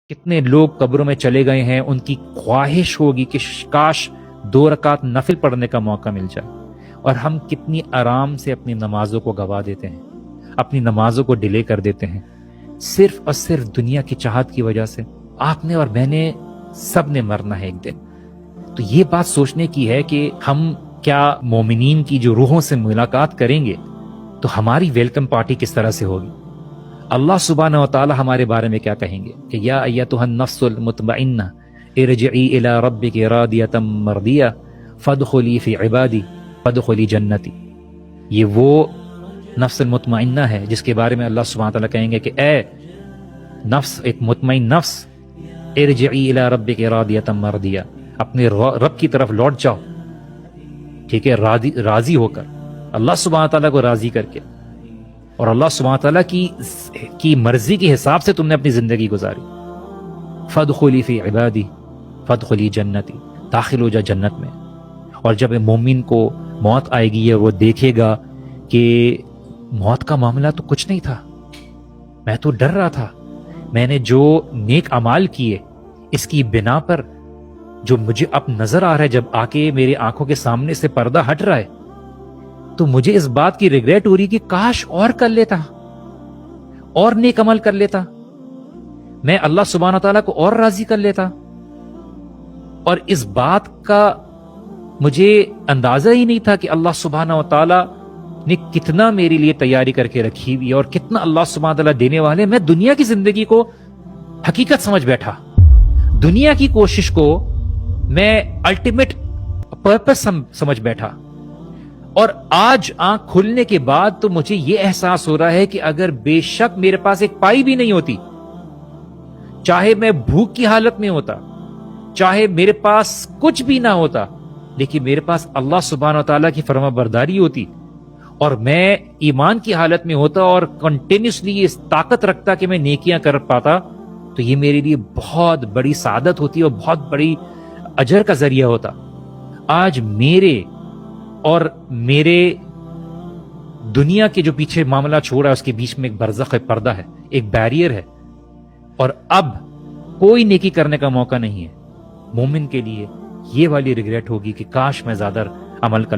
کتنے لوگ قبروں میں چلے گئے ہیں، ان کی خواہش ہوگی کہ کاش 2 رکعت نفل پڑھنے کا موقع مل جائے، اور ہم کتنی آرام سے اپنی نمازوں کو گوا دیتے ہیں، اپنی نمازوں کو ڈیلے کر دیتے ہیں، صرف اور صرف دنیا کی چاہت کی وجہ سے۔ آپ نے اور میں نے، سب نے مرنا ہے ایک دن۔ تو یہ بات سوچنے کی ہے کہ ہم کیا مومنین کی جو روحوں سے ملاقات کریں گے تو ہماری ویلکم پارٹی کس طرح سے ہوگی؟ اللہ سبحانہ و تعالی ہمارے بارے میں کیا کہیں گے کہ یا ایتھا النفس المطمئنہ ارجعی الی ربک راضیۃ مرضیہ فادخلی فی عبادی فادخلی جنتی۔ یہ وہ نفس المطمئنہ ہے جس کے بارے میں اللہ سبحانہ و تعالی کہیں گے کہ اے نفس، ایک مطمئن نفس، ارجعی الی ربک راضیۃ مرضیہ، اپنے رب کی طرف لوٹ جاؤ، ٹھیک ہے، راضی ہو کر، اللہ سبحانہ تعالیٰ کو راضی کر کے، اور اللہ سبحانہ تعالیٰ کی مرضی کے حساب سے تم نے اپنی زندگی گزاری۔ فادخلی فی عبادی فادخلی جنتی، داخل ہو جا جنت میں۔ اور جب مومن کو موت آئے گی وہ دیکھے گا کہ موت کا معاملہ تو کچھ نہیں تھا، میں تو ڈر رہا تھا، میں نے جو نیک اعمال کیے اس کی بنا پر جو مجھے اب نظر آ رہا ہے، جب آ کے میرے آنکھوں کے سامنے سے پردہ ہٹ رہا ہے، تو مجھے اس بات کی ریگریٹ ہو رہی کہ کاش اور کر لیتا، اور نیک عمل کر لیتا، میں اللہ سبحانہ تعالیٰ کو اور راضی کر لیتا۔ اور اس بات کا مجھے اندازہ ہی نہیں تھا کہ اللہ سبحانہ و تعالیٰ نے کتنا میرے لیے تیاری کر کے رکھی ہوئی اور کتنا اللہ سبحانہ تعالیٰ دینے والے۔ میں دنیا کی زندگی کو حقیقت سمجھ بیٹھا، دنیا کی کوشش کو میں الٹیمیٹ پرپس سمجھ بیٹھا، اور آج آنکھ کھلنے کے بعد تو مجھے یہ احساس ہو رہا ہے کہ اگر بے شک میرے پاس ایک پائی بھی نہیں ہوتی، چاہے میں بھوک کی حالت میں ہوتا، چاہے میرے پاس کچھ بھی نہ ہوتا، لیکن میرے پاس اللہ سبحانہ وتعالیٰ کی فرما برداری ہوتی اور میں ایمان کی حالت میں ہوتا اور کنٹینیوسلی اس طاقت رکھتا کہ میں نیکیاں کر پاتا، تو یہ میرے لیے بہت بڑی سعادت ہوتی اور بہت بڑی اجر کا ذریعہ ہوتا۔ آج میرے اور میرے دنیا کے جو پیچھے معاملہ چھوڑا ہے اس کے بیچ میں ایک برزخ پردہ ہے، ایک بیریئر ہے، اور اب کوئی نیکی کرنے کا موقع نہیں ہے۔ مومن کے لیے یہ والی ریگریٹ ہوگی کہ کاش میں زیادہ عمل کر